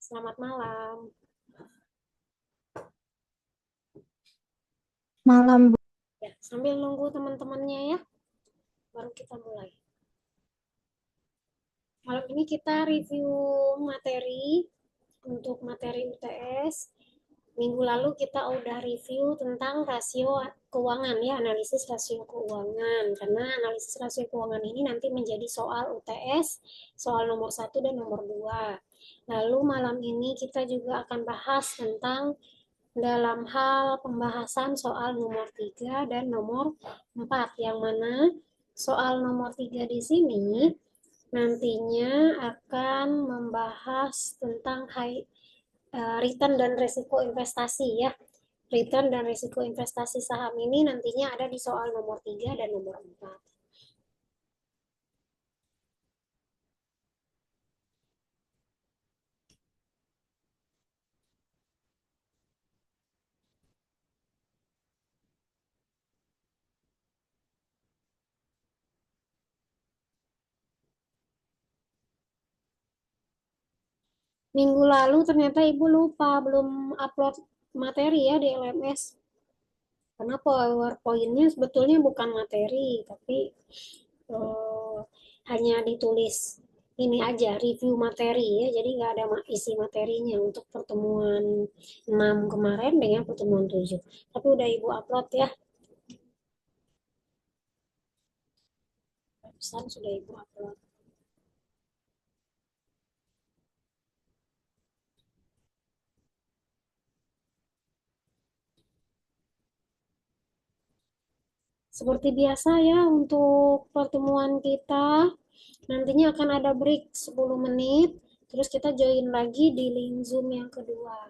Selamat malam. Malam, Bu. Ya, sambil nunggu teman-temannya ya, baru kita mulai. Malam ini kita review materi untuk materi UTS. Minggu lalu kita udah review tentang rasio keuangan ya, analisis rasio keuangan. Karena analisis rasio keuangan ini nanti menjadi soal UTS, soal nomor satu dan nomor 2. Lalu malam ini kita juga akan bahas tentang dalam hal pembahasan soal nomor 3 dan nomor 4, yang mana soal nomor 3 di sini nantinya akan membahas tentang return dan risiko investasi ya. Return dan risiko investasi saham ini nantinya ada di soal nomor 3 dan nomor 4. Minggu lalu ternyata Ibu lupa belum upload materi ya di LMS. Karena PowerPoint-nya sebetulnya bukan materi, tapi eh, hanya ditulis ini aja, review materi ya. Jadi nggak ada isi materinya untuk pertemuan 6 kemarin dengan pertemuan 7. Tapi udah Ibu upload ya, barusan sudah Ibu upload. Seperti biasa ya untuk pertemuan kita, nantinya akan ada break 10 menit, terus kita join lagi di link Zoom yang kedua.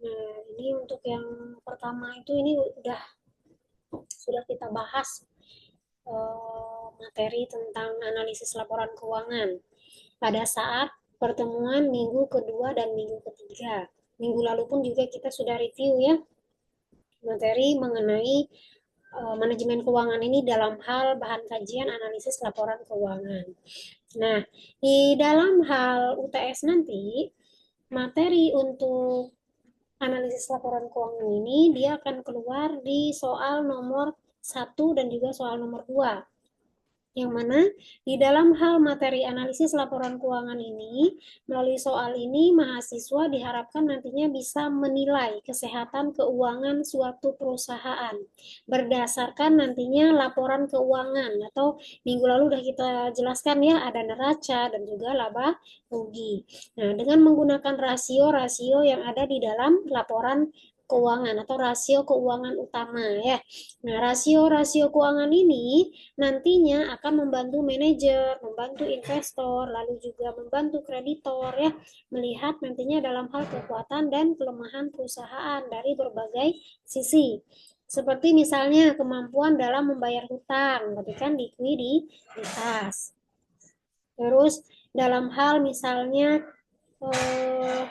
Nah, ini untuk yang pertama itu ini sudah kita bahas materi tentang analisis laporan keuangan pada saat pertemuan minggu kedua dan minggu ketiga. Minggu lalu pun juga kita sudah review ya materi mengenai manajemen keuangan ini dalam hal bahan kajian analisis laporan keuangan. Nah, di dalam hal UTS nanti, materi untuk analisis laporan keuangan ini dia akan keluar di soal nomor satu dan juga soal nomor 2, yang mana di dalam hal materi analisis laporan keuangan ini, melalui soal ini mahasiswa diharapkan nantinya bisa menilai kesehatan keuangan suatu perusahaan berdasarkan nantinya laporan keuangan, atau minggu lalu udah kita jelaskan ya, ada neraca dan juga laba rugi. Nah, dengan menggunakan rasio-rasio yang ada di dalam laporan keuangan atau rasio keuangan utama ya. Nah, rasio-rasio keuangan ini nantinya akan membantu manajer, membantu investor, lalu juga membantu kreditor ya, melihat nantinya dalam hal kekuatan dan kelemahan perusahaan dari berbagai sisi. Seperti misalnya kemampuan dalam membayar hutang, tapi kan likuiditas. Terus dalam hal misalnya eh,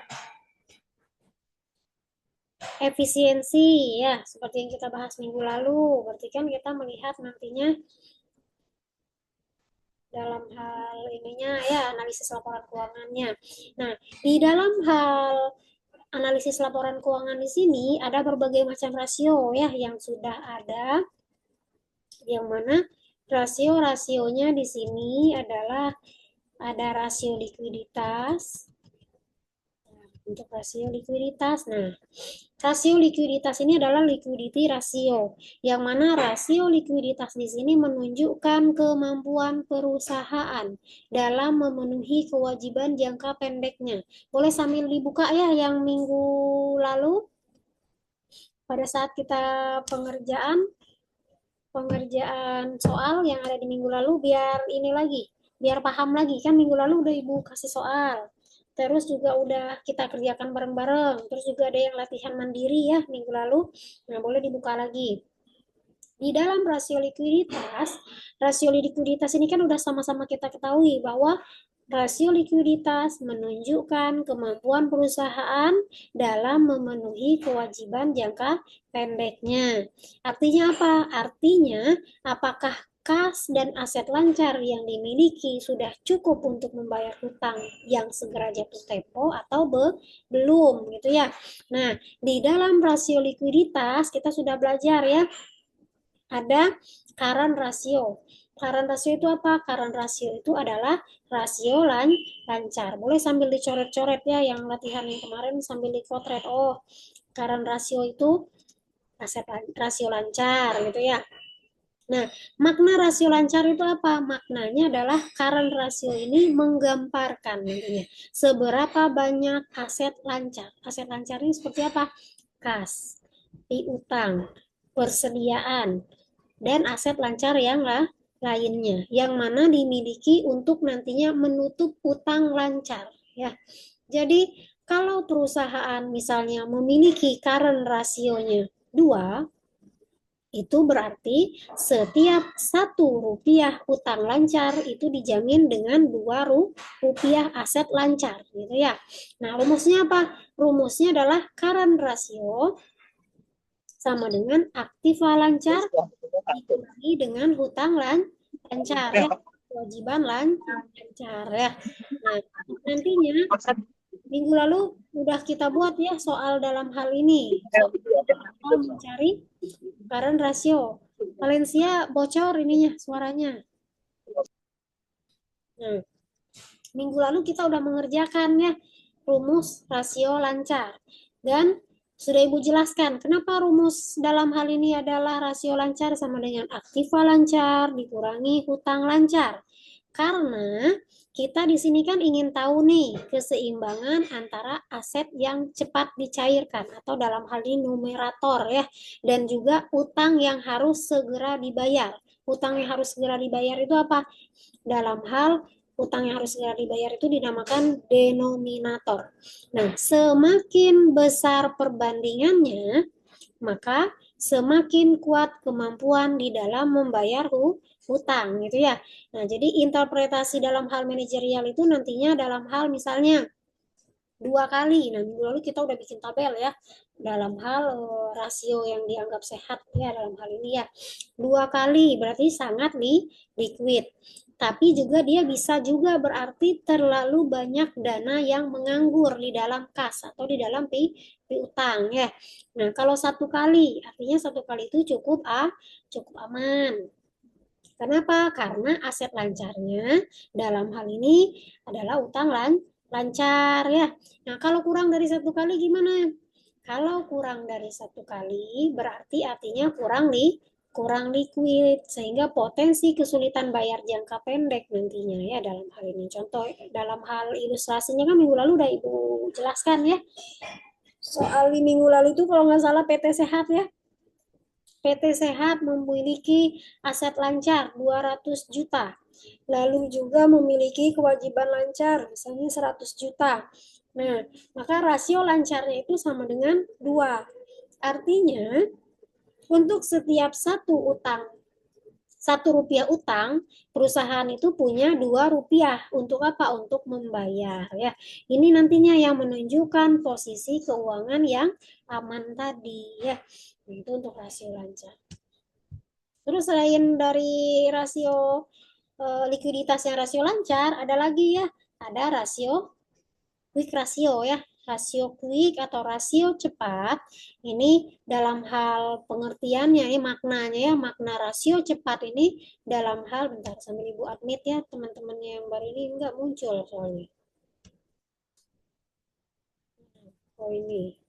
efisiensi ya, seperti yang kita bahas minggu lalu. Berarti kan kita melihat nantinya dalam hal ininya ya, analisis laporan keuangannya. Nah, di dalam hal analisis laporan keuangan di sini ada berbagai macam rasio ya yang sudah ada, yang mana rasio-rasionya di sini adalah ada rasio likuiditas. Untuk rasio likuiditas, nah, rasio likuiditas ini adalah liquidity rasio, yang mana rasio likuiditas di sini menunjukkan kemampuan perusahaan dalam memenuhi kewajiban jangka pendeknya. Boleh sambil dibuka ya yang minggu lalu pada saat kita pengerjaan pengerjaan soal yang ada di minggu lalu, biar ini lagi, biar paham lagi. Kan minggu lalu udah Ibu kasih soal, terus juga udah kita kerjakan bareng-bareng, terus juga ada yang latihan mandiri ya minggu lalu. Nah, boleh dibuka lagi. Di dalam rasio likuiditas ini kan udah sama-sama kita ketahui bahwa rasio likuiditas menunjukkan kemampuan perusahaan dalam memenuhi kewajiban jangka pendeknya. Artinya apa? Artinya apakah kas dan aset lancar yang dimiliki sudah cukup untuk membayar hutang yang segera jatuh tempo atau belum gitu ya. Nah, di dalam rasio likuiditas kita sudah belajar ya, ada current ratio. Current ratio itu apa? Current ratio itu adalah rasio lancar. Boleh sambil dicoret-coret ya, yang latihan yang kemarin sambil dipotret. Oh, current ratio itu aset rasio lancar gitu ya. Nah, makna rasio lancar itu apa? Maknanya adalah current rasio ini menggambarkan intinya seberapa banyak aset lancar. Aset lancar ini seperti apa? Kas, piutang, persediaan, dan aset lancar yang lainnya yang mana dimiliki untuk nantinya menutup utang lancar ya. Jadi kalau perusahaan misalnya memiliki current rasionya 2, itu berarti setiap 1 rupiah utang lancar itu dijamin dengan 2 rupiah aset lancar gitu ya. Nah, rumusnya apa? Rumusnya adalah current ratio sama dengan aktiva lancar dikurangi dengan hutang lancar ya, kewajiban lancar ya. Nah, nantinya minggu lalu udah kita buat ya soal dalam hal ini, soal mencari current ratio. Valencia bocor ininya suaranya. Nah, minggu lalu kita udah mengerjakan ya rumus rasio lancar. Dan sudah Ibu jelaskan kenapa rumus dalam hal ini adalah rasio lancar sama dengan aktiva lancar dikurangi hutang lancar. Karena kita di sini kan ingin tahu nih keseimbangan antara aset yang cepat dicairkan atau dalam hal ini numerator ya, dan juga utang yang harus segera dibayar. Utang yang harus segera dibayar itu apa? Dalam hal utang yang harus segera dibayar itu dinamakan denominator. Nah, semakin besar perbandingannya, maka semakin kuat kemampuan di dalam membayar hutang gitu ya. Nah, jadi interpretasi dalam hal manajerial itu nantinya dalam hal misalnya 2 kali. Nah, minggu lalu kita udah bikin tabel ya dalam hal rasio yang dianggap sehat ya dalam hal ini ya. 2 kali berarti sangat liquid. Tapi juga dia bisa juga berarti terlalu banyak dana yang menganggur di dalam kas atau di dalam piutang ya. Nah, kalau 1 kali artinya 1 kali itu cukup aman. Kenapa? Karena aset lancarnya dalam hal ini adalah utang lancar ya. Nah, kalau kurang dari 1 kali gimana? Kalau kurang dari 1 kali berarti artinya kurang liquid sehingga potensi kesulitan bayar jangka pendek nantinya ya dalam hal ini. Contoh dalam hal ilustrasinya kan minggu lalu udah Ibu jelaskan ya. Soal di minggu lalu itu kalau nggak salah PT Sehat ya. PT Sehat memiliki aset lancar 200 juta. Lalu juga memiliki kewajiban lancar misalnya 100 juta. Nah, maka rasio lancarnya itu sama dengan 2. Artinya, untuk setiap 1 rupiah utang, perusahaan itu punya 2 rupiah. Untuk apa? Untuk membayar ya. Ini nantinya yang menunjukkan posisi keuangan yang aman tadi ya. Itu untuk rasio lancar. Terus selain dari rasio likuiditas yang rasio lancar, ada lagi ya, ada rasio quick ratio ya. Rasio quick atau rasio cepat ini dalam hal pengertiannya ya, maknanya ya, makna rasio cepat ini dalam hal, bentar sambil Ibu admit ya, teman-temannya yang baru ini enggak muncul soalnya. Oh ini.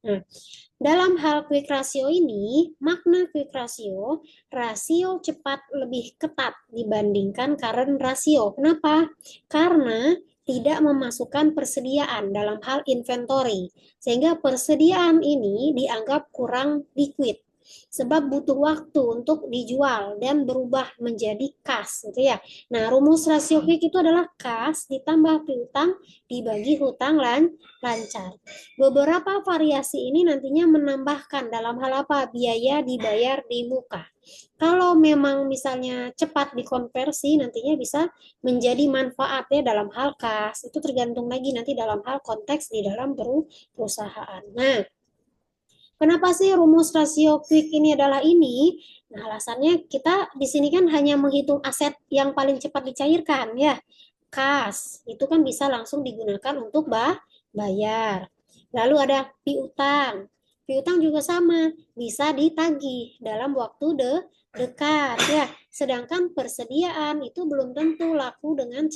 Nah, dalam hal quick ratio ini, makna quick ratio, rasio cepat lebih ketat dibandingkan current ratio. Kenapa? Karena tidak memasukkan persediaan dalam hal inventory, sehingga persediaan ini dianggap kurang liquid. Sebab butuh waktu untuk dijual dan berubah menjadi kas, gitu ya. Nah, rumus rasio quick itu adalah kas ditambah piutang dibagi hutang lancar. Beberapa variasi ini nantinya menambahkan dalam hal apa? Biaya dibayar di muka. Kalau memang misalnya cepat dikonversi, nantinya bisa menjadi manfaatnya dalam hal kas. Itu tergantung lagi nanti dalam hal konteks di dalam perusahaan. Nah, Kenapa sih rumus rasio quick ini adalah ini? Nah, alasannya kita di sini kan hanya menghitung aset yang paling cepat dicairkan ya. Kas, itu kan bisa langsung digunakan untuk bayar. Lalu ada piutang. Piutang juga sama, bisa ditagih dalam waktu dekat ya. Sedangkan persediaan itu belum tentu laku dengan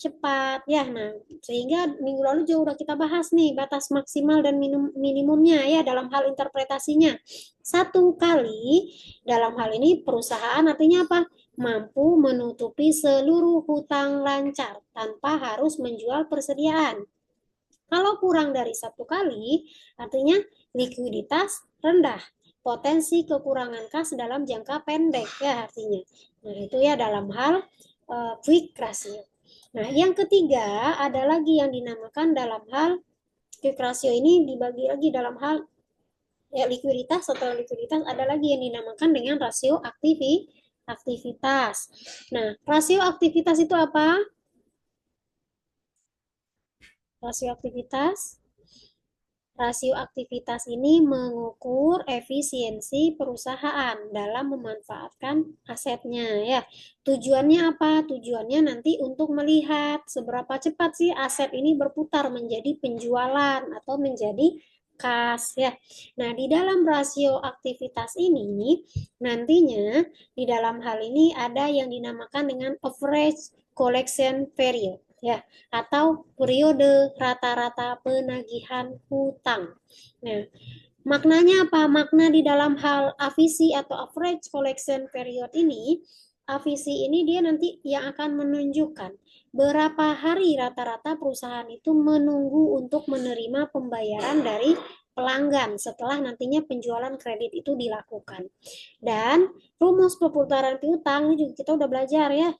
cepat ya. Nah, sehingga minggu lalu juga udah kita bahas nih batas maksimal dan minimumnya ya dalam hal interpretasinya. Satu kali dalam hal ini perusahaan artinya apa? Mampu menutupi seluruh hutang lancar tanpa harus menjual persediaan. Kalau kurang dari satu kali, artinya likuiditas rendah, potensi kekurangan kas dalam jangka pendek ya artinya. Nah itu ya dalam hal quick ratio. Nah yang ketiga ada lagi yang dinamakan dalam hal quick ratio ini dibagi lagi dalam hal ya likuiditas. Setelah likuiditas ada lagi yang dinamakan dengan rasio aktivitas. Nah rasio aktivitas itu apa? Rasio aktivitas Rasio aktivitas ini mengukur efisiensi perusahaan dalam memanfaatkan asetnya ya. Tujuannya apa? Tujuannya nanti untuk melihat seberapa cepat sih aset ini berputar menjadi penjualan atau menjadi kas ya. Nah, di dalam rasio aktivitas ini nantinya di dalam hal ini ada yang dinamakan dengan average collection period ya atau periode rata-rata penagihan hutang. Nah, maknanya apa? Makna di dalam hal avisi atau average collection period ini, avisi ini dia nanti yang akan menunjukkan berapa hari rata-rata perusahaan itu menunggu untuk menerima pembayaran dari pelanggan setelah nantinya penjualan kredit itu dilakukan. Dan rumus perputaran piutang ini juga kita udah belajar ya,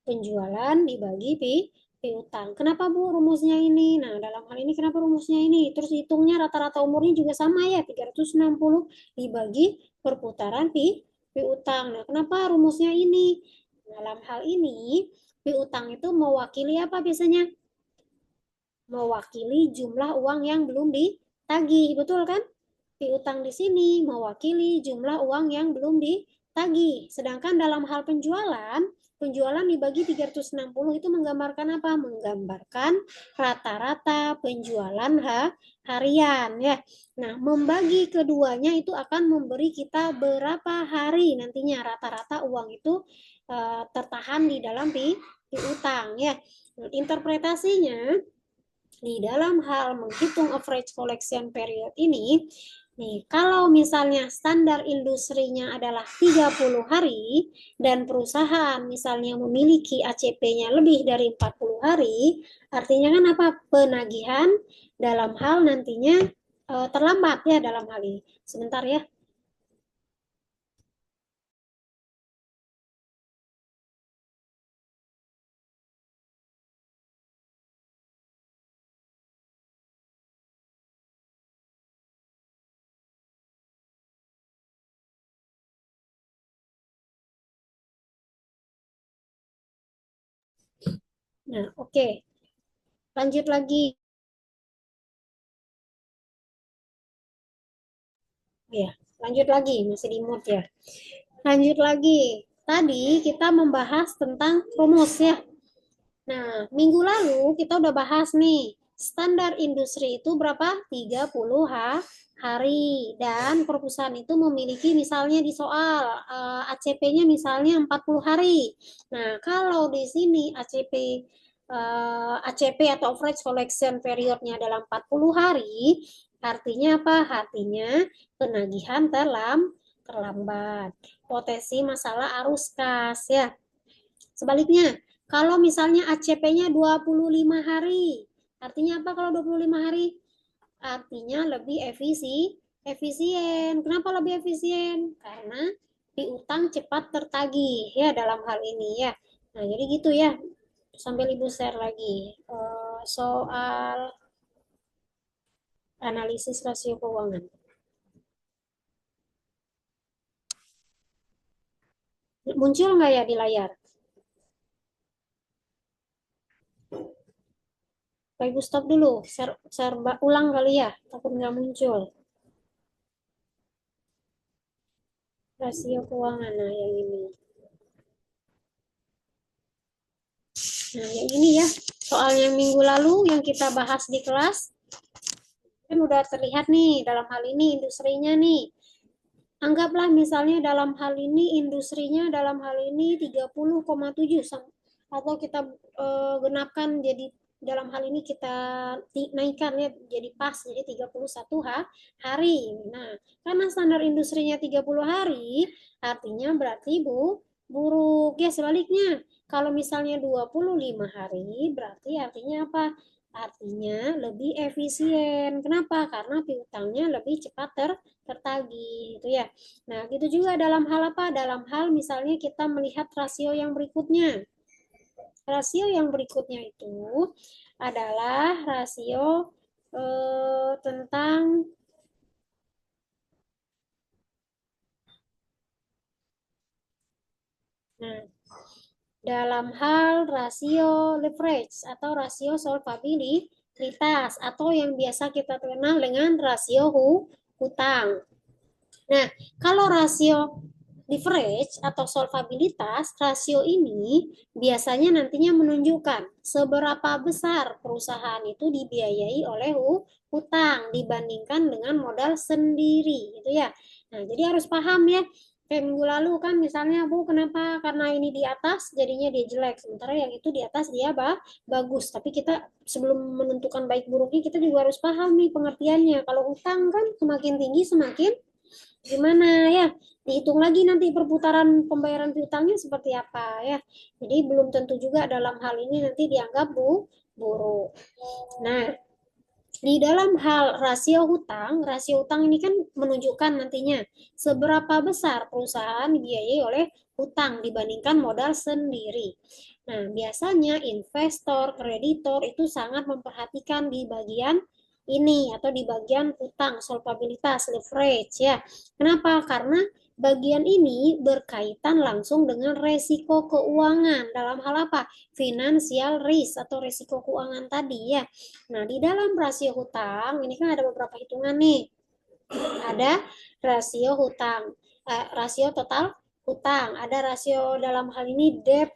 penjualan dibagi piutang. Kenapa Bu rumusnya ini? Nah, dalam hal ini kenapa rumusnya ini? Terus hitungnya rata-rata umurnya juga sama ya, 360 dibagi perputaran piutang. Nah, kenapa rumusnya ini? Dalam hal ini, piutang itu mewakili apa biasanya? Mewakili jumlah uang yang belum ditagih, betul kan? Piutang di sini mewakili jumlah uang yang belum ditagih. Sedangkan dalam hal penjualan, penjualan dibagi 360 itu menggambarkan apa? Menggambarkan rata-rata penjualan harian ya. Nah, membagi keduanya itu akan memberi kita berapa hari nantinya rata-rata uang itu tertahan di dalam piutang ya. Nah, interpretasinya di dalam hal menghitung average collection period ini, nih, kalau misalnya standar industrinya adalah 30 hari dan perusahaan misalnya memiliki ACP-nya lebih dari 40 hari, artinya kan apa? Penagihan dalam hal nantinya terlambat ya dalam hal ini. Sebentar ya. Nah, oke. Okay. Lanjut lagi. Ya, lanjut lagi. Masih di mood ya. Lanjut lagi. Tadi kita membahas tentang rumus ya. Nah, minggu lalu kita udah bahas nih, standar industri itu berapa? 30 hari. Dan perusahaan itu memiliki misalnya di soal ACP-nya misalnya 40 hari. Nah, kalau di sini ACP atau average collection periodnya dalam 40 hari, artinya apa? Artinya penagihan terlambat. Potensi masalah arus kas ya. Sebaliknya, kalau misalnya ACP-nya 25 hari, artinya apa kalau 25 hari? Artinya lebih efisien. Kenapa lebih efisien? Karena piutang cepat tertagih ya dalam hal ini ya. Nah, jadi gitu ya. Sambil Ibu share lagi soal analisis rasio keuangan. Muncul nggak ya di layar? Pak Ibu stop dulu, share ulang kali ya, takut nggak muncul. Rasio keuangan. Nah, yang ini. Nah, yang ini ya. Soal yang minggu lalu yang kita bahas di kelas, kan udah terlihat nih dalam hal ini industrinya nih. Anggaplah misalnya dalam hal ini industrinya dalam hal ini 30,7 atau kita genapkan jadi dalam hal ini kita naikkan ya jadi pas jadi 31 hari. Nah, karena standar industrinya 30 hari, artinya berarti buruk. Ya sebaliknya, kalau misalnya 25 hari, berarti artinya apa? Artinya lebih efisien. Kenapa? Karena piutangnya lebih cepat tertagih itu ya. Nah, gitu juga dalam hal apa? Dalam hal misalnya kita melihat rasio yang berikutnya. Rasio yang berikutnya itu adalah rasio tentang nah, dalam hal rasio leverage atau rasio solvabilitas atau yang biasa kita kenal dengan rasio hutang. Nah, kalau rasio leverage atau solvabilitas, rasio ini biasanya nantinya menunjukkan seberapa besar perusahaan itu dibiayai oleh hutang dibandingkan dengan modal sendiri, gitu ya. Nah, jadi harus paham ya. Kayak minggu lalu kan misalnya Bu kenapa karena ini di atas jadinya dia jelek sementara yang itu di atas dia bagus tapi kita sebelum menentukan baik buruknya kita juga harus paham nih pengertiannya kalau utang kan semakin tinggi semakin gimana ya dihitung lagi nanti perputaran pembayaran piutangnya seperti apa ya jadi belum tentu juga dalam hal ini nanti dianggap buruk. Nah, di dalam hal rasio hutang ini kan menunjukkan nantinya seberapa besar perusahaan dibiayai oleh hutang dibandingkan modal sendiri. Nah, biasanya investor, kreditor itu sangat memperhatikan di bagian ini atau di bagian hutang, solvabilitas, leverage ya. Kenapa? Karena bagian ini berkaitan langsung dengan resiko keuangan dalam hal apa? Financial risk atau resiko keuangan tadi ya. Nah, di dalam rasio hutang, ini kan ada beberapa hitungan nih. Ada rasio hutang, rasio total hutang, ada rasio dalam hal ini debt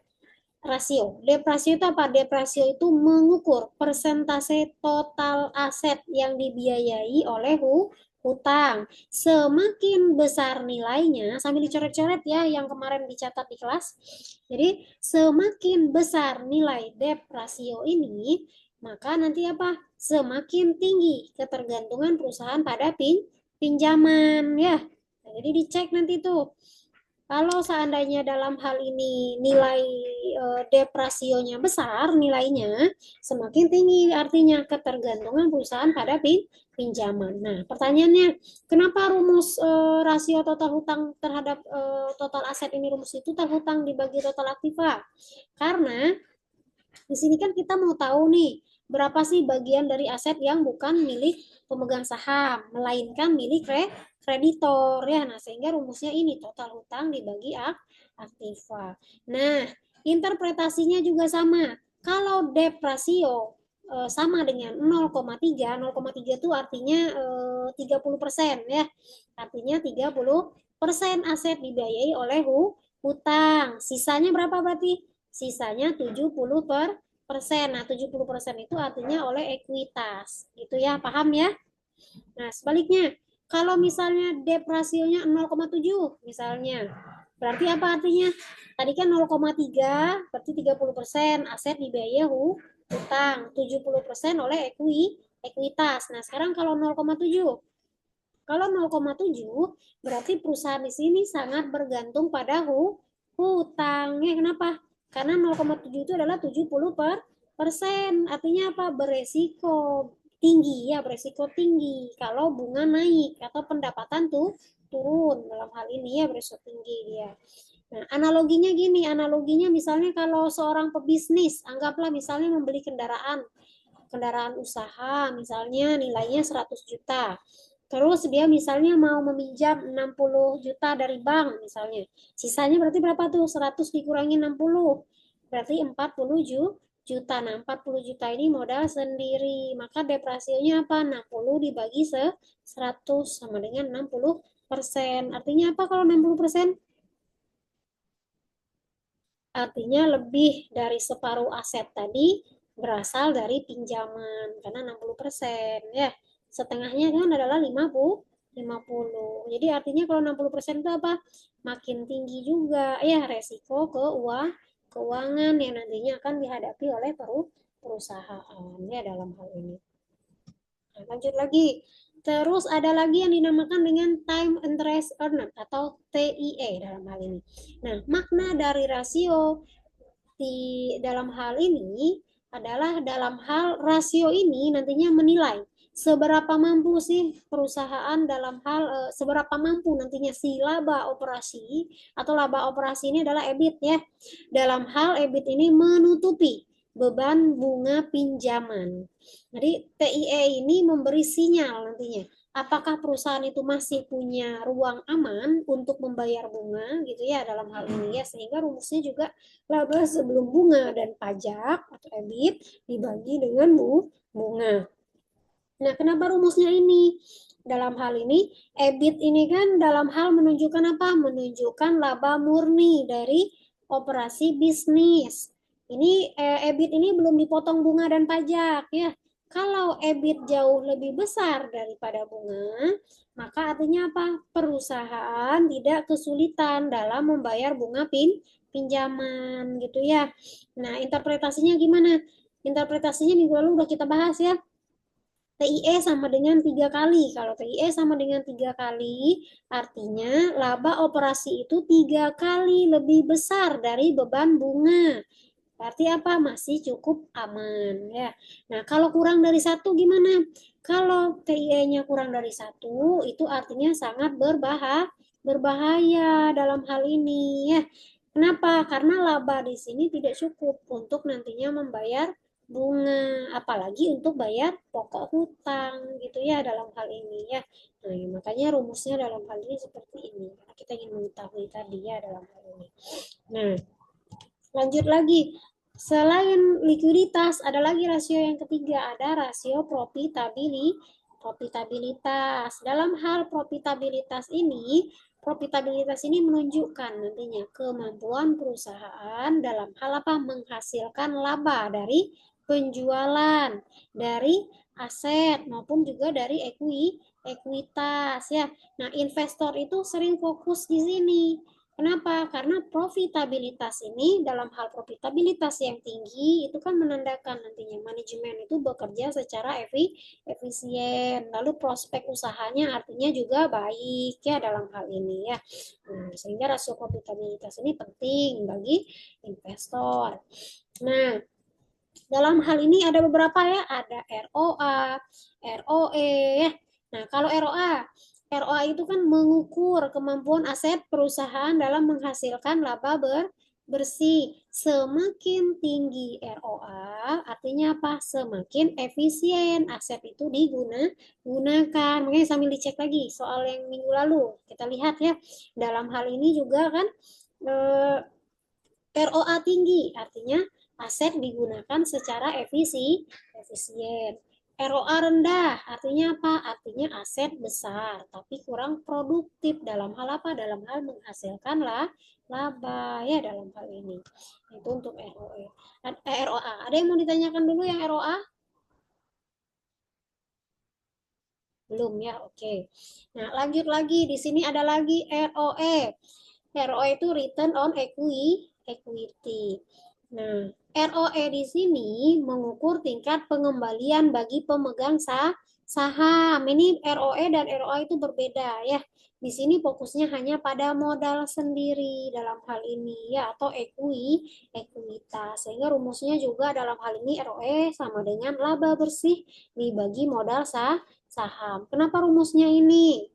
rasio. Debt rasio itu apa? Debt rasio itu mengukur persentase total aset yang dibiayai oleh hutang. Semakin besar nilainya, sambil dicoret-coret ya yang kemarin dicatat di kelas. Jadi, semakin besar nilai debt rasio ini, maka nanti apa? Semakin tinggi ketergantungan perusahaan pada pinjaman ya. Nah, jadi dicek nanti tuh kalau seandainya dalam hal ini nilai debt rasionya besar nilainya, semakin tinggi artinya ketergantungan perusahaan pada pinjaman. Nah, pertanyaannya, kenapa rumus rasio total hutang terhadap total aset ini rumus itu terhutang dibagi total aktiva? Karena di sini kan kita mau tahu nih, berapa sih bagian dari aset yang bukan milik pemegang saham, melainkan milik kreditor ya. Nah, sehingga rumusnya ini total hutang dibagi aktiva. Nah, interpretasinya juga sama. Kalau debt ratio sama dengan 0,3, 0,3 itu artinya 30% ya. Artinya 30% aset dibiayai oleh hutang. Sisanya berapa berarti? Sisanya 70%. Nah, 70% itu artinya oleh ekuitas. Gitu ya, paham ya? Nah, sebaliknya, kalau misalnya debt rasionya 0,7 misalnya, berarti apa artinya? Tadi kan 0,3, berarti 30% aset dibiayai hutang, 70% oleh ekuitas. Nah, sekarang kalau 0,7, kalau 0,7 berarti perusahaan di sini sangat bergantung pada hutangnya. Kenapa? Karena 0,7 itu adalah 70%. Artinya apa? Beresiko tinggi ya, beresiko tinggi. Kalau bunga naik atau pendapatan tuh turun dalam hal ini ya beresiko tinggi dia. Nah, analoginya gini, analoginya misalnya kalau seorang pebisnis, anggaplah misalnya membeli kendaraan usaha, misalnya nilainya 100 juta. Terus dia misalnya mau meminjam 60 juta dari bank misalnya. Sisanya berarti berapa tuh? 100 dikurangi 60. Berarti 40 juta. Nah, 40 juta ini modal sendiri. Maka depresionya apa? 60 dibagi 100 sama dengan 60 Artinya apa kalau 60%? Artinya lebih dari separuh aset tadi berasal dari pinjaman karena 60% ya. Setengahnya kan adalah 50. Jadi artinya kalau 60% itu apa? Makin tinggi juga ya resiko keuangan yang nantinya akan dihadapi oleh perusahaan ya dalam hal ini. Nah, lanjut lagi. Terus ada lagi yang dinamakan dengan time interest earned atau TIE dalam hal ini. Nah, makna dari rasio di dalam hal ini adalah dalam hal rasio ini nantinya menilai seberapa mampu sih perusahaan dalam hal seberapa mampu nantinya si laba operasi atau laba operasi ini adalah EBIT ya. Dalam hal EBIT ini menutupi beban bunga pinjaman. Jadi TIE ini memberi sinyal nantinya apakah perusahaan itu masih punya ruang aman untuk membayar bunga gitu ya dalam hal ini ya, sehingga rumusnya juga laba sebelum bunga dan pajak atau EBIT dibagi dengan bunga. Nah, kenapa rumusnya ini? Dalam hal ini, EBIT ini kan dalam hal menunjukkan apa? Menunjukkan laba murni dari operasi bisnis. Ini EBIT ini belum dipotong bunga dan pajak ya. Kalau EBIT jauh lebih besar daripada bunga, maka artinya apa? Perusahaan tidak kesulitan dalam membayar bunga pinjaman gitu ya. Nah, interpretasinya gimana? Interpretasinya minggu lalu udah kita bahas ya. TIE sama dengan 3 kali. Kalau TIE sama dengan 3 kali, artinya laba operasi itu 3 kali lebih besar dari beban bunga. Berarti apa? Masih cukup aman ya. Nah, kalau kurang dari satu gimana? Kalau TIE-nya kurang dari satu, itu artinya sangat berbahaya dalam hal ini ya. Kenapa? Karena laba di sini tidak cukup untuk nantinya membayar bunga, apalagi untuk bayar pokok hutang gitu ya dalam hal ini ya. Nah, makanya rumusnya dalam hal ini seperti ini. Karena kita ingin mengetahui tadi ya dalam hal ini. Nah, lanjut lagi. Selain likuiditas, ada lagi rasio yang ketiga, ada rasio profitabilitas. Dalam hal profitabilitas ini menunjukkan nantinya kemampuan perusahaan dalam hal apa? Menghasilkan laba dari penjualan, dari aset maupun juga dari ekuitas ya. Nah, investor itu sering fokus di sini. Kenapa? Karena profitabilitas ini dalam hal profitabilitas yang tinggi itu kan menandakan nantinya manajemen itu bekerja secara efisien. Lalu prospek usahanya artinya juga baik ya dalam hal ini ya. Nah, sehingga rasio profitabilitas ini penting bagi investor. Nah, dalam hal ini ada beberapa ya, ada ROA, ROE ya. Nah, kalau ROA itu kan mengukur kemampuan aset perusahaan dalam menghasilkan laba bersih. Semakin tinggi ROA, artinya apa? Semakin efisien aset itu digunakan. Makanya sambil dicek lagi soal yang minggu lalu. Kita lihat ya, dalam hal ini juga kan ROA tinggi, artinya aset digunakan secara efisien. ROA rendah, artinya apa? Artinya aset besar, tapi kurang produktif dalam hal apa? Dalam hal menghasilkan laba ya dalam hal ini. Itu untuk ROE. ROA. Ada yang mau ditanyakan dulu yang ROA? Belum ya, oke. Nah, lanjut lagi. Di sini ada lagi ROE. ROE itu return on equity. Nah, ROE di sini mengukur tingkat pengembalian bagi pemegang saham. Ini ROE dan ROA itu berbeda ya. Di sini fokusnya hanya pada modal sendiri dalam hal ini ya atau ekuitas. Sehingga rumusnya juga dalam hal ini ROE sama dengan laba bersih dibagi modal saham. Kenapa rumusnya ini?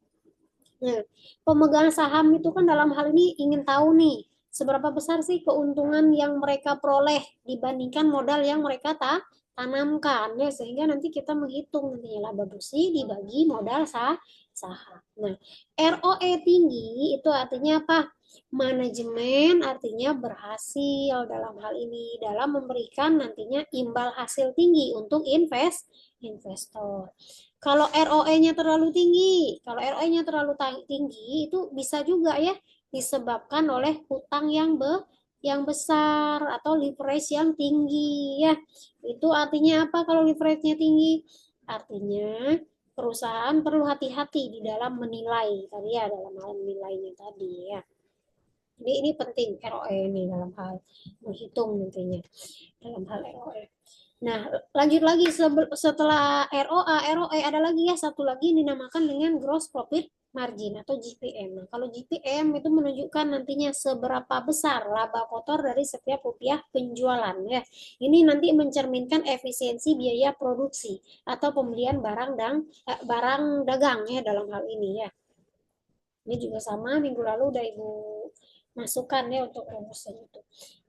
Nah, pemegang saham itu kan dalam hal ini ingin tahu nih, seberapa besar sih keuntungan yang mereka peroleh dibandingkan modal yang mereka tanamkan ya, sehingga nanti kita menghitung nantinya laba bersih dibagi modal saham. Nah, ROE tinggi itu artinya apa? Manajemen artinya berhasil dalam hal ini dalam memberikan nantinya imbal hasil tinggi untuk investor. Kalau ROE-nya terlalu tinggi, kalau ROE-nya terlalu tinggi itu bisa juga ya disebabkan oleh hutang yang besar atau leverage yang tinggi ya. Itu artinya apa kalau leverage-nya tinggi? Artinya perusahaan perlu hati-hati di dalam menilai tadi ya, dalam hal menilainya tadi ya. Jadi ini penting ROE ini dalam hal menghitung nantinya dalam hal ROE. Nah, lanjut lagi setelah ROA, ROE ada lagi ya satu lagi yang dinamakan dengan gross profit margin atau GPM. Nah, kalau GPM itu menunjukkan nantinya seberapa besar laba kotor dari setiap rupiah penjualan ya. Ini nanti mencerminkan efisiensi biaya produksi atau pembelian barang dagang ya dalam hal ini ya. Ini juga sama minggu lalu udah Ibu masukkan ya untuk rumusnya itu.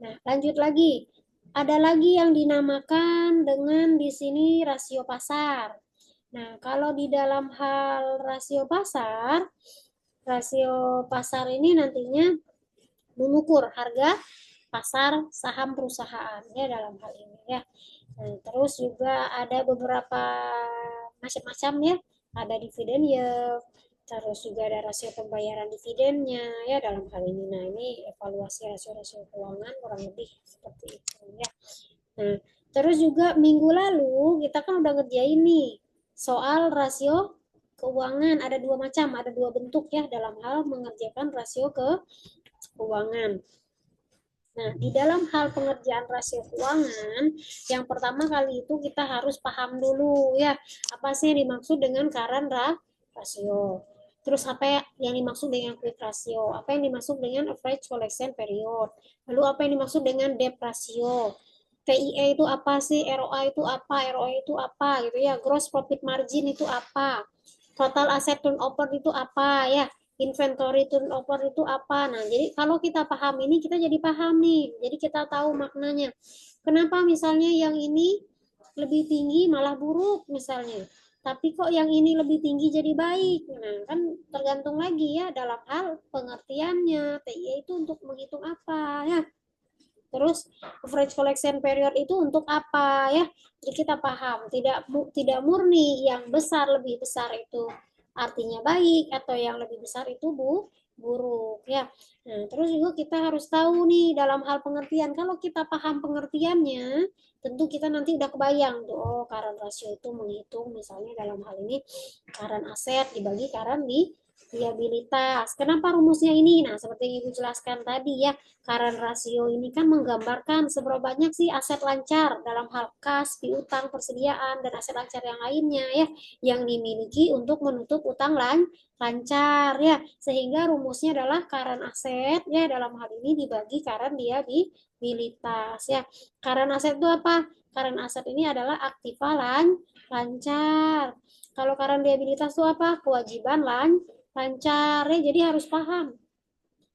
Nah, lanjut lagi. Ada lagi yang dinamakan dengan di sini rasio pasar. Nah, kalau di dalam hal rasio pasar ini nantinya mengukur harga pasar saham perusahaan ya dalam hal ini ya. Nah, terus juga ada beberapa macam-macam ya. Ada dividen yield, terus juga ada rasio pembayaran dividennya ya dalam hal ini. Nah, ini evaluasi rasio-rasio keuangan kurang lebih seperti itu ya. Nah, terus juga minggu lalu kita kan udah ngerjain nih soal rasio keuangan. Ada dua macam, ada dua bentuk ya dalam hal mengerjakan rasio keuangan. Nah, di dalam hal pengerjaan rasio keuangan, yang pertama kali itu kita harus paham dulu ya, apa sih yang dimaksud dengan current ratio. Terus apa yang dimaksud dengan quick ratio, apa yang dimaksud dengan average collection period, lalu apa yang dimaksud dengan debt ratio, TIE itu apa sih, ROA itu apa, ROE itu apa gitu ya, gross profit margin itu apa, total asset turnover itu apa ya, inventory turnover itu apa. Nah, jadi kalau kita paham ini, kita jadi paham nih. Jadi kita tahu maknanya. Kenapa misalnya yang ini lebih tinggi malah buruk misalnya. Tapi kok yang ini lebih tinggi jadi baik. Nah, kan tergantung lagi ya dalam hal pengertiannya. TIE itu untuk menghitung apa ya. Terus average collection period itu untuk apa ya? Jadi kita paham, tidak murni yang besar lebih besar itu artinya baik atau yang lebih besar itu buruk ya. Nah, terus juga kita harus tahu nih dalam hal pengertian. Kalau kita paham pengertiannya, tentu kita nanti udah kebayang tuh, oh current ratio itu menghitung misalnya dalam hal ini current aset dibagi current liabilitas. Kenapa rumusnya ini? Nah, seperti yang Ibu jelaskan tadi ya, current ratio ini kan menggambarkan seberapa banyak sih aset lancar dalam hal kas, piutang, persediaan, dan aset lancar yang lainnya ya, yang dimiliki untuk menutup utang lancar ya. Sehingga rumusnya adalah current asset ya, dalam hal ini dibagi current liabilitas ya. Current asset itu apa? Current asset ini adalah aktiva lancar. Kalau current liabilitas itu apa? Kewajiban lancar ya, jadi harus paham.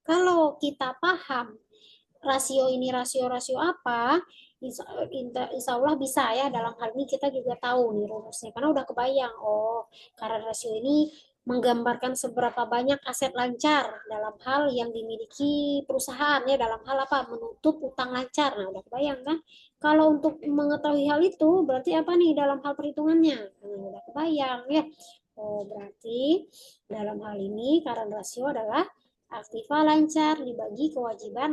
Kalau kita paham rasio ini rasio apa, insya Allah bisa ya dalam hal ini kita juga tahu nih rumusnya karena udah kebayang, oh karena rasio ini menggambarkan seberapa banyak aset lancar dalam hal yang dimiliki perusahaan ya, dalam hal apa, menutup utang lancar. Nah udah kebayang kan, kalau untuk mengetahui hal itu berarti apa nih dalam hal perhitungannya. Nah, udah kebayang ya, oh berarti dalam hal ini current rasio adalah aktiva lancar dibagi kewajiban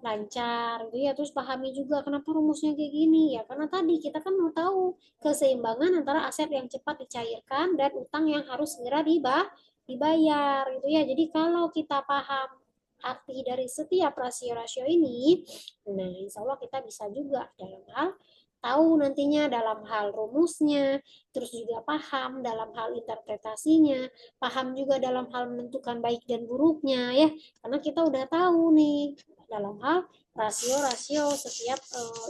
lancar gitu ya. Terus pahami juga kenapa rumusnya kayak gini ya, karena tadi kita kan mau tahu keseimbangan antara aset yang cepat dicairkan dan utang yang harus segera dibayar gitu ya. Jadi kalau kita paham arti dari setiap rasio-rasio ini, nah insya Allah kita bisa juga dalam hal tahu nantinya dalam hal rumusnya, terus juga paham dalam hal interpretasinya, paham juga dalam hal menentukan baik dan buruknya ya, karena kita udah tahu nih dalam hal rasio-rasio setiap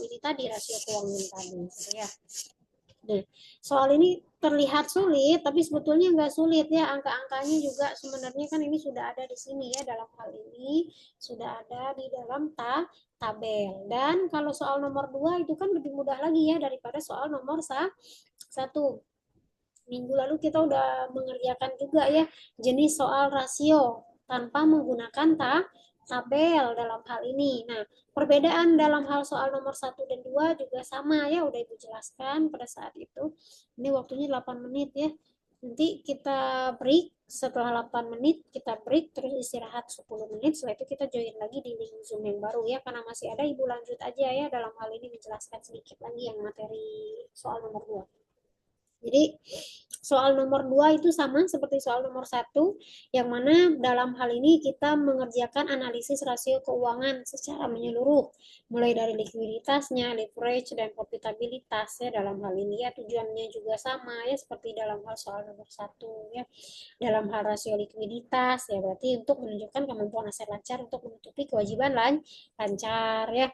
ini tadi, rasio keuangan tadi gitu ya. Nah, soal ini terlihat sulit, tapi sebetulnya nggak sulit ya. Angka-angkanya juga sebenarnya kan ini sudah ada di sini ya, dalam hal ini sudah ada di dalam tabel. Dan kalau soal nomor 2 itu kan lebih mudah lagi ya daripada soal nomor 1. Minggu lalu kita udah mengerjakan juga ya jenis soal rasio tanpa menggunakan tabel dalam hal ini. Nah, perbedaan dalam hal soal nomor 1 dan 2 juga sama ya, udah Ibu jelaskan pada saat itu. Ini waktunya 8 menit ya. Nanti kita break, setelah 8 menit kita break, terus istirahat 10 menit, setelah itu kita join lagi di link Zoom yang baru ya, karena masih ada Ibu lanjut aja ya dalam hal ini menjelaskan sedikit lagi yang materi soal nomor 2. Jadi soal nomor 2 itu sama seperti soal nomor 1, yang mana dalam hal ini kita mengerjakan analisis rasio keuangan secara menyeluruh, mulai dari likuiditasnya, leverage, dan profitabilitas ya dalam hal ini ya. Tujuannya juga sama ya seperti dalam hal soal nomor 1 ya. Dalam hal rasio likuiditas ya berarti untuk menunjukkan kemampuan aset lancar untuk menutupi kewajiban lancar ya.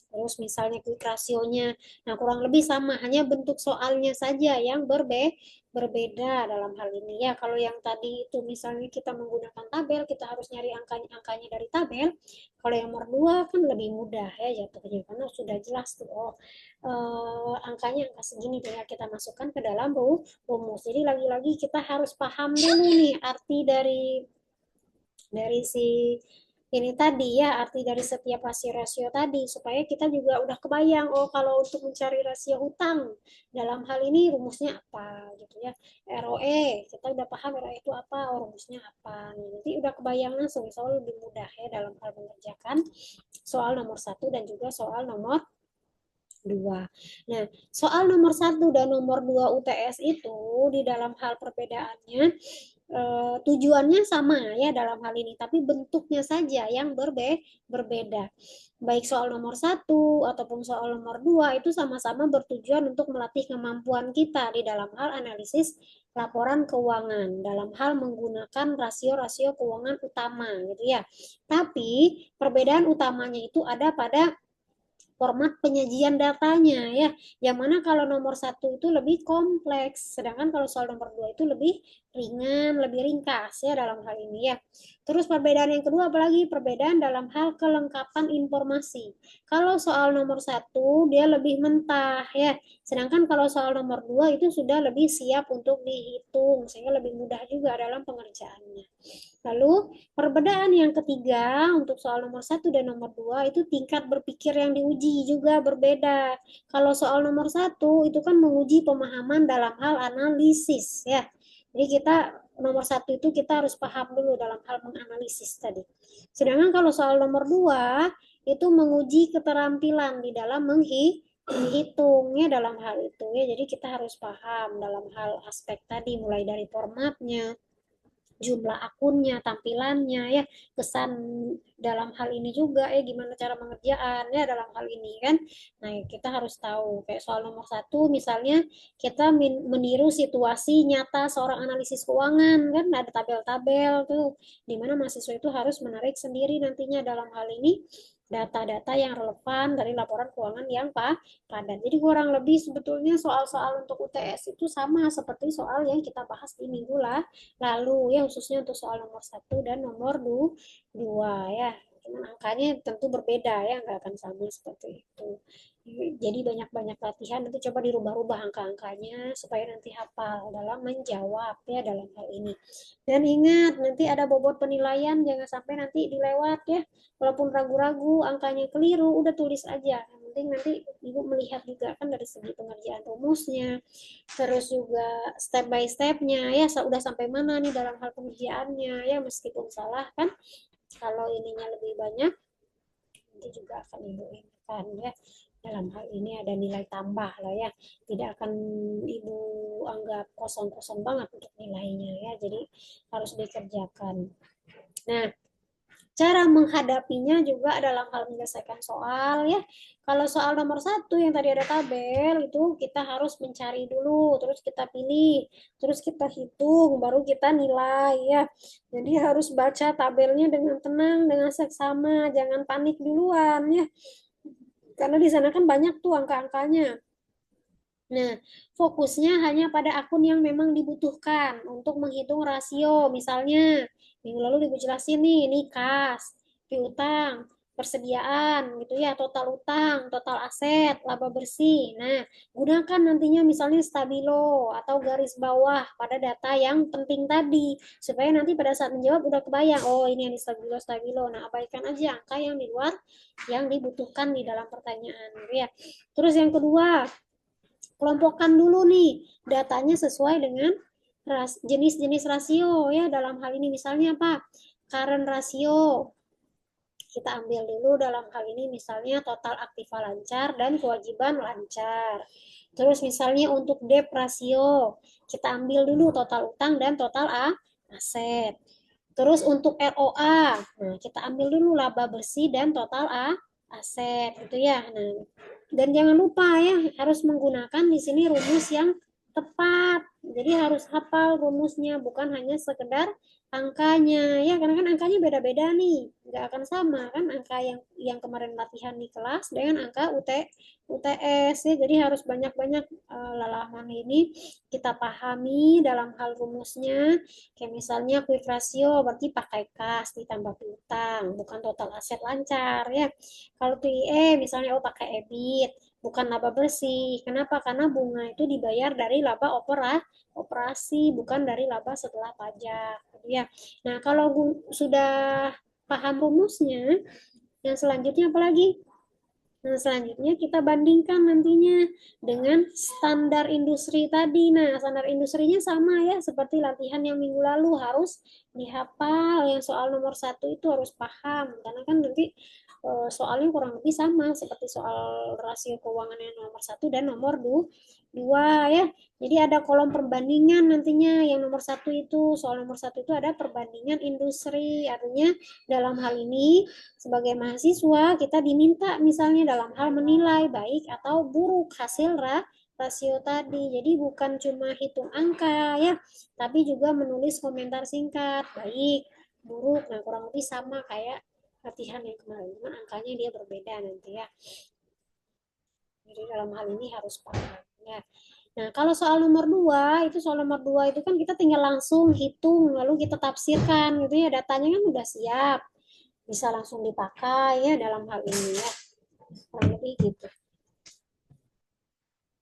Terus misalnya quick rasionya, nah kurang lebih sama, hanya bentuk soalnya saja yang berbeda dalam hal ini ya. Kalau yang tadi itu misalnya kita menggunakan tabel, kita harus nyari angkanya dari tabel. Kalau yang nomor 2 kan lebih mudah ya jatuhnya, karena sudah jelas tuh, oh angkanya angka segini, tinggal kita masukkan ke dalam rumus. Jadi lagi-lagi kita harus paham dulu nih arti dari si ini tadi ya, arti dari setiap rasio-rasio tadi, supaya kita juga udah kebayang, oh kalau untuk mencari rasio hutang dalam hal ini rumusnya apa gitu ya. ROE kita udah paham ROE itu apa, oh rumusnya apa, nanti udah kebayang langsung, soal lebih mudah ya dalam hal mengerjakan soal nomor 1 dan juga soal nomor 2. Nah, soal nomor 1 dan nomor 2 UTS itu di dalam hal perbedaannya, tujuannya sama ya dalam hal ini, tapi bentuknya saja yang berbeda. Baik soal nomor 1 ataupun soal nomor 2 itu sama-sama bertujuan untuk melatih kemampuan kita di dalam hal analisis laporan keuangan, dalam hal menggunakan rasio-rasio keuangan utama gitu ya. Tapi perbedaan utamanya itu ada pada format penyajian datanya ya, yang mana kalau nomor 1 itu lebih kompleks, sedangkan kalau soal nomor 2 itu lebih ringan, lebih ringkas ya dalam hal ini ya. Terus perbedaan yang kedua apalagi, perbedaan dalam hal kelengkapan informasi. Kalau soal nomor 1 dia lebih mentah ya, sedangkan kalau soal nomor 2 itu sudah lebih siap untuk dihitung, sehingga lebih mudah juga dalam pengerjaannya. Lalu perbedaan yang ketiga untuk soal nomor 1 dan nomor 2 itu tingkat berpikir yang diuji juga berbeda. Kalau soal nomor 1 itu kan menguji pemahaman dalam hal analisis ya. Jadi kita nomor 1 itu kita harus paham dulu dalam hal menganalisis tadi. Sedangkan kalau soal nomor 2 itu menguji keterampilan di dalam menghitungnya dalam hal itu ya. Jadi kita harus paham dalam hal aspek tadi, mulai dari formatnya, jumlah akunnya, tampilannya ya, kesan dalam hal ini juga ya, gimana cara mengerjaan ya dalam hal ini kan. Nah, kita harus tahu kayak soal nomor 1 misalnya kita meniru situasi nyata seorang analisis keuangan kan, ada tabel-tabel tuh di mana mahasiswa itu harus menarik sendiri nantinya dalam hal ini data-data yang relevan dari laporan keuangan yang padat. Jadi kurang lebih sebetulnya soal-soal untuk UTS itu sama seperti soal yang kita bahas di minggu lalu ya, khususnya untuk soal nomor 1 dan nomor 2 ya. Cuman angkanya tentu berbeda ya, nggak akan sama seperti itu. Jadi banyak-banyak latihan, nanti coba dirubah-rubah angka-angkanya supaya nanti hafal dalam menjawab ya dalam hal ini. Dan ingat, nanti ada bobot penilaian, jangan sampai nanti dilewat ya. Walaupun ragu-ragu, angkanya keliru, udah tulis aja. Yang penting nanti Ibu melihat juga kan dari segi pengerjaan rumusnya, terus juga step by stepnya ya, udah sampai mana nih dalam hal pengerjaannya ya, meskipun salah kan, kalau ininya lebih banyak nanti juga akan Ibu ingatkan ya, dalam hal ini ada nilai tambah lah ya, tidak akan Ibu anggap kosong-kosong banget untuk nilainya ya, jadi harus dikerjakan. Nah, cara menghadapinya juga dalam hal menyelesaikan soal ya. Kalau soal nomor 1 yang tadi ada tabel itu kita harus mencari dulu, terus kita pilih, terus kita hitung, baru kita nilai ya. Jadi harus baca tabelnya dengan tenang, dengan seksama, jangan panik duluan ya. Karena di sana kan banyak tuh angka-angkanya. Nah, fokusnya hanya pada akun yang memang dibutuhkan untuk menghitung rasio. Misalnya, minggu lalu Ibu jelasin nih, ini kas, piutang, persediaan gitu ya, total utang, total aset, laba bersih. Nah, gunakan nantinya misalnya stabilo atau garis bawah pada data yang penting tadi supaya nanti pada saat menjawab udah kebayang, oh ini yang di stabilo stabilo. Nah, abaikan aja angka yang di luar yang dibutuhkan di dalam pertanyaan gitu ya. Terus yang kedua, kelompokkan dulu nih datanya sesuai dengan jenis-jenis rasio ya. Dalam hal ini misalnya apa? Current rasio. Kita ambil dulu dalam hal ini misalnya total aktiva lancar dan kewajiban lancar. Terus misalnya untuk debt rasio, kita ambil dulu total utang dan total aset. Terus untuk ROA, nah kita ambil dulu laba bersih dan total aset gitu ya. Nah, dan jangan lupa ya harus menggunakan di sini rumus yang tepat. Jadi harus hafal rumusnya, bukan hanya sekedar angkanya ya, karena kan angkanya beda-beda nih, nggak akan sama kan angka yang kemarin latihan di kelas dengan angka UTS ya. Jadi harus banyak-banyak lalaman ini kita pahami dalam hal rumusnya. Kayak misalnya quick ratio berarti pakai kas ditambah piutang, bukan total aset lancar ya. Kalau TIE misalnya oh pakai EBIT, bukan laba bersih. Kenapa? Karena bunga itu dibayar dari laba operasi, bukan dari laba setelah pajak. Ya. Nah, kalau sudah paham rumusnya, yang selanjutnya apa lagi? Nah, selanjutnya kita bandingkan nantinya dengan standar industri tadi. Nah, standar industrinya sama ya, seperti latihan yang minggu lalu harus dihafal. Yang soal nomor satu itu harus paham, karena kan nanti soalnya kurang lebih sama seperti soal rasio keuangan yang nomor satu dan nomor dua ya. Jadi ada kolom perbandingan nantinya. Yang nomor satu itu, soal nomor satu itu ada perbandingan industri. Artinya dalam hal ini sebagai mahasiswa kita diminta misalnya dalam hal menilai baik atau buruk hasil rasio tadi. Jadi bukan cuma hitung angka ya, tapi juga menulis komentar singkat baik, buruk. Nah, kurang lebih sama kayak latihan yang kemarin, cuma angkanya dia berbeda nanti ya. Jadi dalam hal ini harus paham ya. Nah, kalau soal nomor 2, itu soal nomor 2 itu kan kita tinggal langsung hitung, lalu kita tafsirkan gitu ya, datanya kan udah siap. Bisa langsung dipakai ya dalam hal ini ya. Kurang lebih gitu.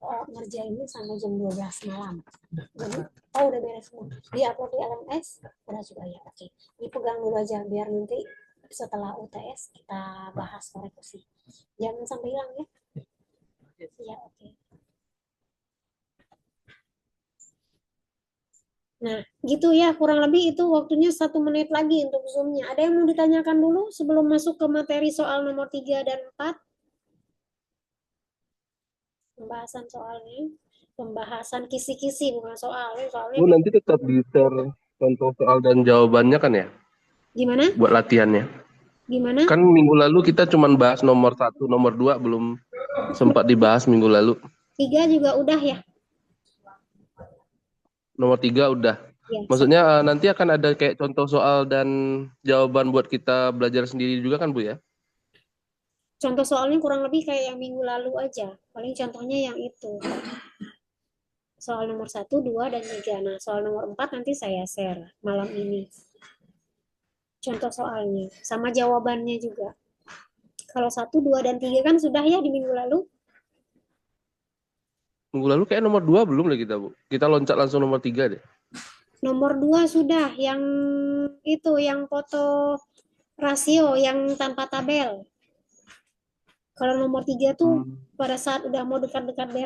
Oh, ngerjainnya sampai jam 12 malam. Jadi, oh udah beres semua. Di upload di LMS, udah juga ya. Oke. Dipegang dulu aja biar nanti setelah UTS kita bahas koreksi. Jangan sampai hilang ya. Iya, oke. Nah, gitu ya, kurang lebih itu waktunya 1 menit lagi untuk Zoom-nya. Ada yang mau ditanyakan dulu sebelum masuk ke materi soal nomor 3 dan 4? Pembahasan soalnya. Pembahasan kisi-kisi, bukan soal. Soalnya Bu, nanti tetap di-share contoh soal dan jawabannya kan ya, gimana? buat latihannya. Gimana? Kan minggu lalu kita cuma bahas nomor satu, nomor dua belum sempat dibahas minggu lalu. 3 juga udah ya? Nomor tiga udah. Ya, Maksudnya nanti akan ada kayak contoh soal dan jawaban buat kita belajar sendiri juga kan Bu ya? contoh soalnya kurang lebih kayak yang minggu lalu aja. Paling contohnya yang itu. Soal nomor 1, 2, dan 3. Nah, soal nomor 4 nanti saya share malam ini. Contoh soalnya. Sama jawabannya juga. Kalau 1, 2, dan 3 kan sudah ya di minggu lalu. Minggu lalu kayak nomor dua belum lah kita Bu. Kita loncat langsung nomor tiga deh. Nomor 2 sudah. Yang itu, yang foto rasio, yang tanpa tabel. Kalau nomor 3 tuh pada saat udah mau dekat-dekat beres.